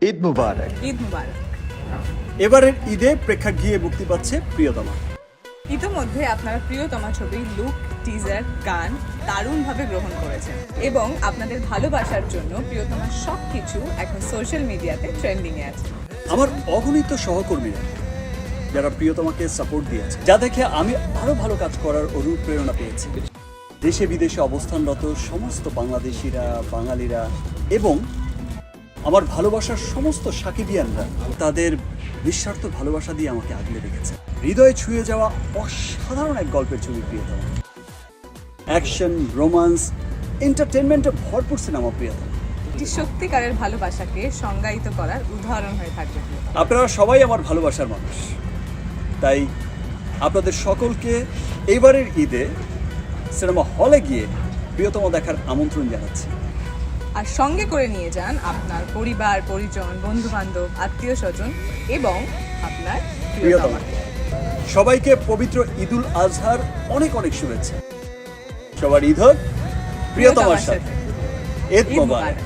ঈদ মুবারক। ঈদ মুবারক। এবারের ঈদে প্রেক্ষাগৃহে মুক্তি পাচ্ছে প্রিয়তমা। ইতোমধ্যে আপনারা প্রিয়তমা ছবির লুক, টিজার, গান দারুণভাবে গ্রহণ করেছেন এবং আপনাদের ভালোবাসার জন্য প্রিয়তমার সব কিছু এখন সোশ্যাল মিডিয়াতে ট্রেন্ডিংয়ে আছে। আমার অগণিত সহকর্মীরা যারা প্রিয়তমাকে সাপোর্ট দিয়েছে, যা দেখে আমি আরো ভালো কাজ করার অনুপ্রেরণা পেয়েছি। দেশে বিদেশে অবস্থানরত সমস্ত বাংলাদেশিরা, বাঙালিরা এবং আমার ভালোবাসার সমস্ত সাকিবিয়ানরা তাদের নিঃস্বার্থ ভালোবাসা দিয়ে আমাকে আগলে রেখেছে। হৃদয়ে ছুঁয়ে যাওয়া অসাধারণ এক গল্পের ছবি প্রিয়তমা। অ্যাকশন, রোমান্স, এন্টারটেনমেন্টে ভরপুর সিনেমা প্রিয়তমা। একটি সত্যিকারের ভালোবাসাকে সংজ্ঞায়িত করার উদাহরণ হয়ে থাকবে। আপনারা সবাই আমার ভালোবাসার মানুষ, তাই আপনাদের সকলকে এবারের ঈদে সিনেমা হলে গিয়ে প্রিয়তমা দেখার আমন্ত্রণ জানাচ্ছি। আর সঙ্গে করে নিয়ে যান আপনার পরিবার, পরিজন, বন্ধু বান্ধব, আত্মীয় স্বজন এবং আপনার প্রিয়তমা। সবাইকে পবিত্র ঈদুল আজহার অনেক অনেক শুভেচ্ছা। সবার ঈদ হোক প্রিয়তমার সাথে। ঈদ মোবারক।